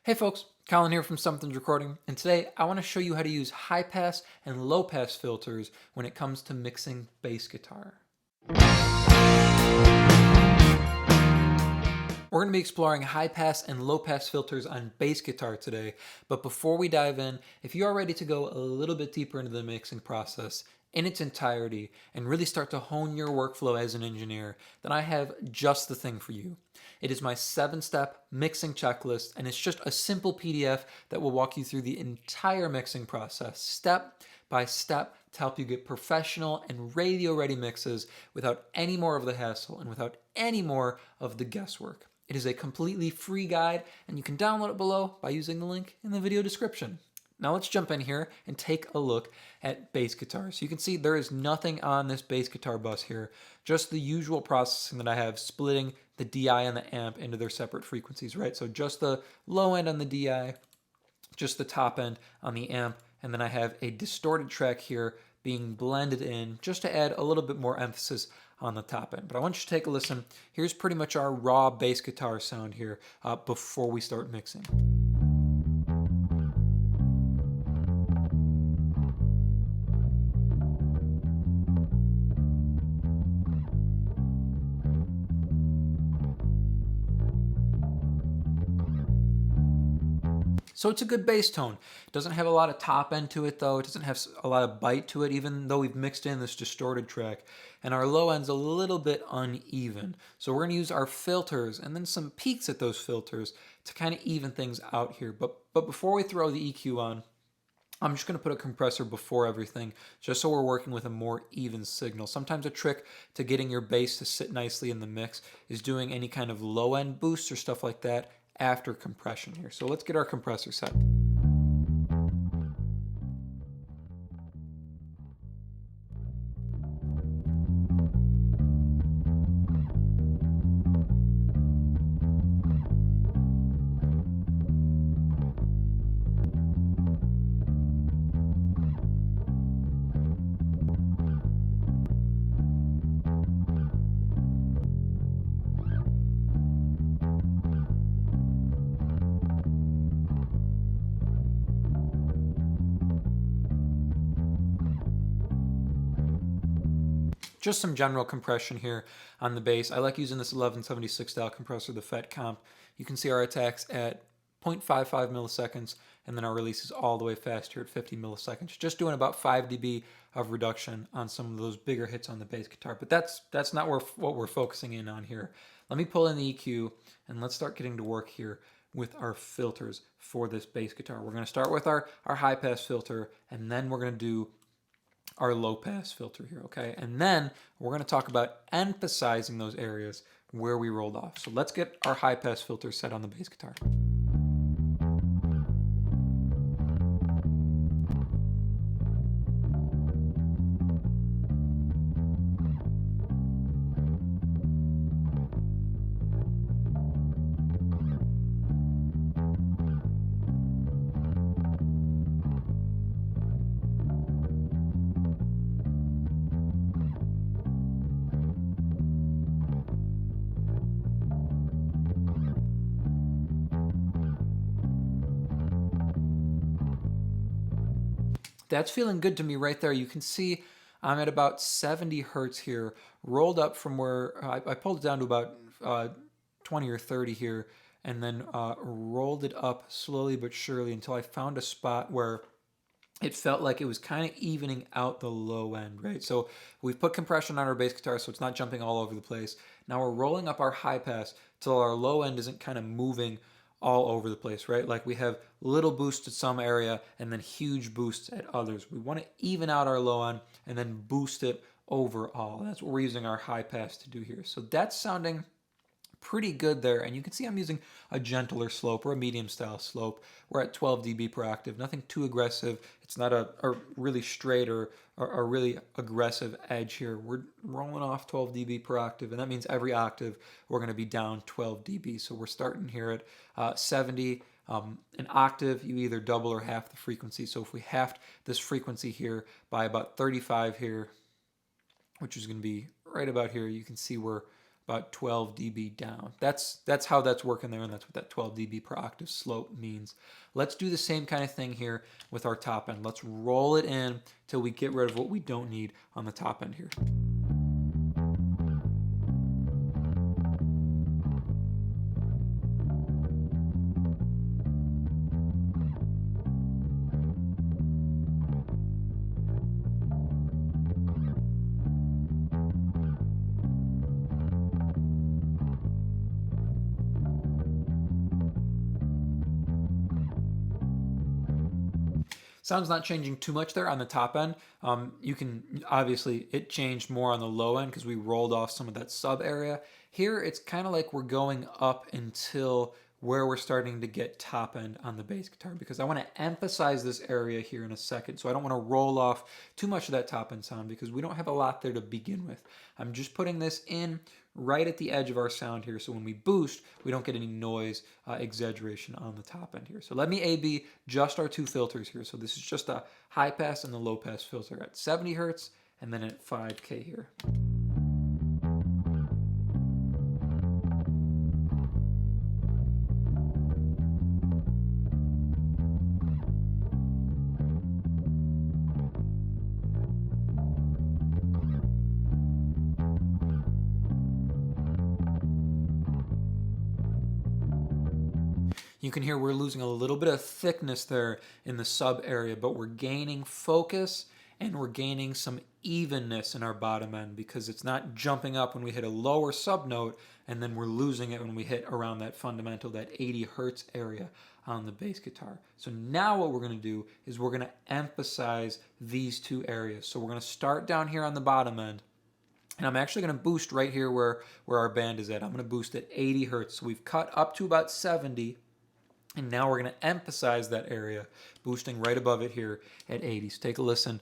Hey folks, Colin here from Something's Recording, and today I want to show you how to use high pass and low pass filters when it comes to mixing bass guitar. We're going to be exploring high pass and low pass filters on bass guitar today, but before we dive in, if you are ready to go a little bit deeper into the mixing process in its entirety and really start to hone your workflow as an engineer, then I have just the thing for you. It is my 7-step mixing checklist, and it's just a simple PDF that will walk you through the entire mixing process, step by step, to help you get professional and radio-ready mixes without any more of the hassle and without any more of the guesswork. It is a completely free guide, and you can download it below by using the link in the video description. Now let's jump in here and take a look at bass guitar. So you can see there is nothing on this bass guitar bus here, just the usual processing that I have, splitting the DI and the amp into their separate frequencies, right? So just the low end on the DI, just the top end on the amp, and then I have a distorted track here being blended in just to add a little bit more emphasis on the top end. But I want you to take a listen. Here's pretty much our raw bass guitar sound here before we start mixing. So it's a good bass tone. It doesn't have a lot of top end to it though. It doesn't have a lot of bite to it, even though we've mixed in this distorted track. And our low end's a little bit uneven. So we're gonna use our filters and then some peaks at those filters to kind of even things out here. But before we throw the EQ on, I'm just going to put a compressor before everything, just so we're working with a more even signal. Sometimes a trick to getting your bass to sit nicely in the mix is doing any kind of low end boost or stuff like that after compression here. So let's get our compressor set. Just some general compression here on the bass. I like using this 1176 style compressor, the FET Comp. You can see our attacks at 0.55 milliseconds, and then our release is all the way fast here at 50 milliseconds. Just doing about 5 dB of reduction on some of those bigger hits on the bass guitar. But that's not what we're focusing in on here. Let me pull in the EQ, and let's start getting to work here with our filters for this bass guitar. We're going to start with our high pass filter, and then we're going to do our low pass filter here, okay? And then we're going to talk about emphasizing those areas where we rolled off. So let's get our high pass filter set on the bass guitar. That's feeling good to me right there. You can see I'm at about 70 hertz here, rolled up from where I pulled it down to about 20 or 30 here, and then rolled it up slowly but surely until I found a spot where it felt like it was kind of evening out the low end, right? So we've put compression on our bass guitar so it's not jumping all over the place. Now we're rolling up our high pass till our low end isn't kind of moving all over the place, right? Like we have little boosts at some area and then huge boosts at others. We want to even out our low end and then boost it overall. That's what we're using our high pass to do here. So that's sounding pretty good there, and you can see I'm using a gentler slope or a medium style slope. We're at 12 dB per octave, nothing too aggressive. It's not a really straight or a really aggressive edge here. We're rolling off 12 dB per octave, and that means every octave we're going to be down 12 dB. So we're starting here at 70. An octave, you either double or half the frequency. So if we halved this frequency here by about 35 here, which is going to be right about here, you can see we're about 12 dB down. That's how that's working there, and that's what that 12 dB per octave slope means. Let's do the same kind of thing here with our top end. Let's roll it in till we get rid of what we don't need on the top end here. Sound's not changing too much there on the top end. You can obviously, it changed more on the low end because we rolled off some of that sub area. Here it's kind of like we're going up until where we're starting to get top end on the bass guitar, because I want to emphasize this area here in a second. So I don't want to roll off too much of that top end sound because we don't have a lot there to begin with. I'm just putting this in right at the edge of our sound here, so when we boost, we don't get any noise exaggeration on the top end here. So let me A/B just our two filters here. So this is just a high pass and the low pass filter at 70 hertz and then at 5K here. You can hear we're losing a little bit of thickness there in the sub area, but we're gaining focus and we're gaining some evenness in our bottom end because it's not jumping up when we hit a lower sub note and then we're losing it when we hit around that fundamental, that 80 hertz area on the bass guitar. So now what we're going to do is we're going to emphasize these two areas. So we're going to start down here on the bottom end. And I'm actually going to boost right here where our band is at. I'm going to boost at 80 hertz. So we've cut up to about 70. And now we're going to emphasize that area, boosting right above it here at 80. So take a listen.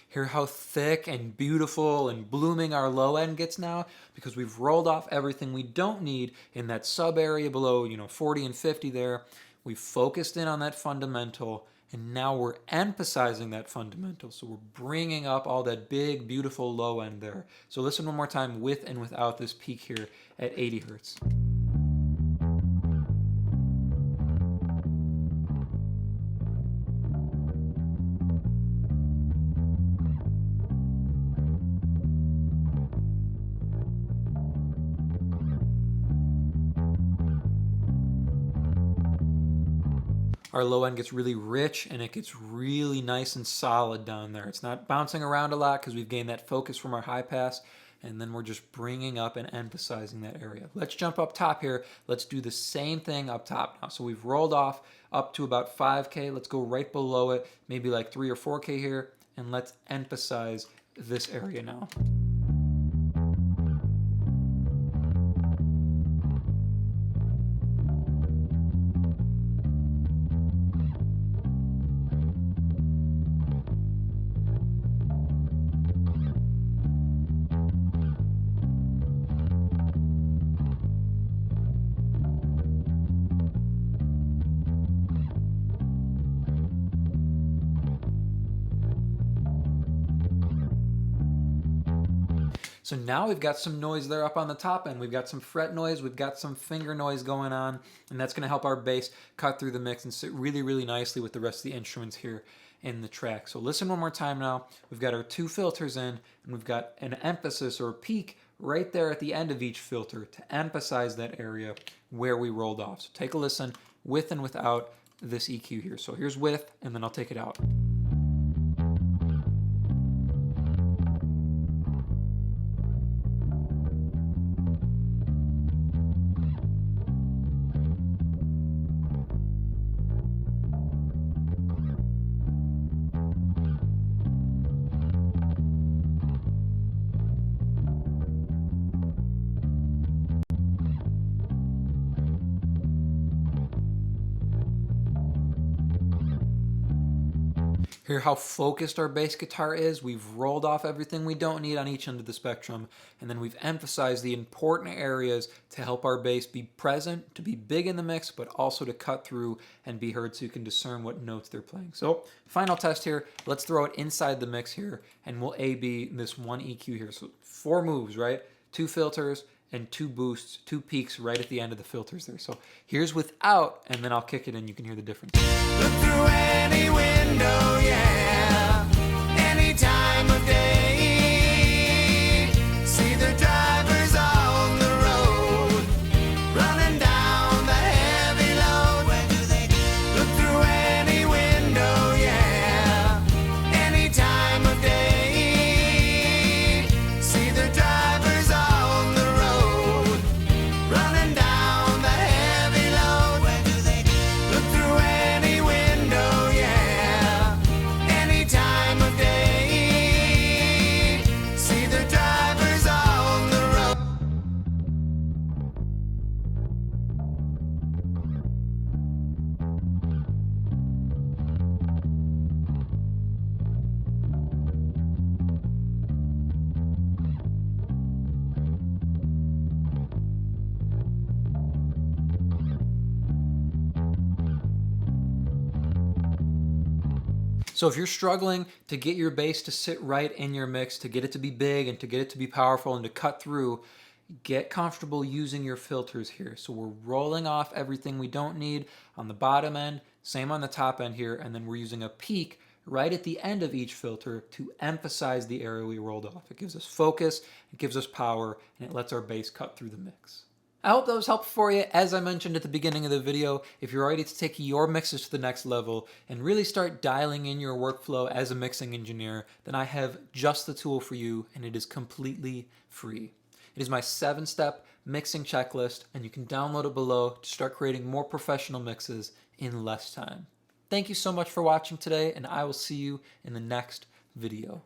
Hear how thick and beautiful and blooming our low end gets now because we've rolled off everything we don't need in that sub area below, 40 and 50 there. We've focused in on that fundamental and now we're emphasizing that fundamental. So we're bringing up all that big, beautiful low end there. So listen one more time with and without this peak here at 80 hertz. Our low end gets really rich and it gets really nice and solid down there. It's not bouncing around a lot because we've gained that focus from our high pass, and then we're just bringing up and emphasizing that area. Let's jump up top here. Let's do the same thing up top now. So we've rolled off up to about 5K. Let's go right below it, maybe like 3 or 4K here, and let's emphasize this area now. So now we've got some noise there up on the top end. We've got some fret noise, we've got some finger noise going on, and that's going to help our bass cut through the mix and sit really, really nicely with the rest of the instruments here in the track. So listen one more time now. We've got our two filters in, and we've got an emphasis or a peak right there at the end of each filter to emphasize that area where we rolled off. So take a listen with and without this EQ here. So here's with, and then I'll take it out. Hear how focused our bass guitar is? We've rolled off everything we don't need on each end of the spectrum, and then we've emphasized the important areas to help our bass be present, to be big in the mix, but also to cut through and be heard so you can discern what notes they're playing. So final test here, let's throw it inside the mix here, and we'll A-B this one EQ here. So 4 moves, right? 2 filters, and 2 boosts, 2 peaks right at the end of the filters there. So here's without, and then I'll kick it in, you can hear the difference. Look through any window, yeah, any time of day. See the drivers on the road, running down the heavy load. Where do they go? Look through any window, yeah, any time of day. See the drivers on the road, running down the heavy load. Where do they go? Look through any window, yeah, any time of day. See the drivers on the road. So if you're struggling to get your bass to sit right in your mix, to get it to be big and to get it to be powerful and to cut through, get comfortable using your filters here. So we're rolling off everything we don't need on the bottom end, same on the top end here, and then we're using a peak right at the end of each filter to emphasize the area we rolled off. It gives us focus, it gives us power, and it lets our bass cut through the mix. I hope that was helpful for you. As I mentioned at the beginning of the video, if you're ready to take your mixes to the next level and really start dialing in your workflow as a mixing engineer, then I have just the tool for you, and it is completely free. It is my 7-step mixing checklist, and you can download it below to start creating more professional mixes in less time. Thank you so much for watching today, and I will see you in the next video.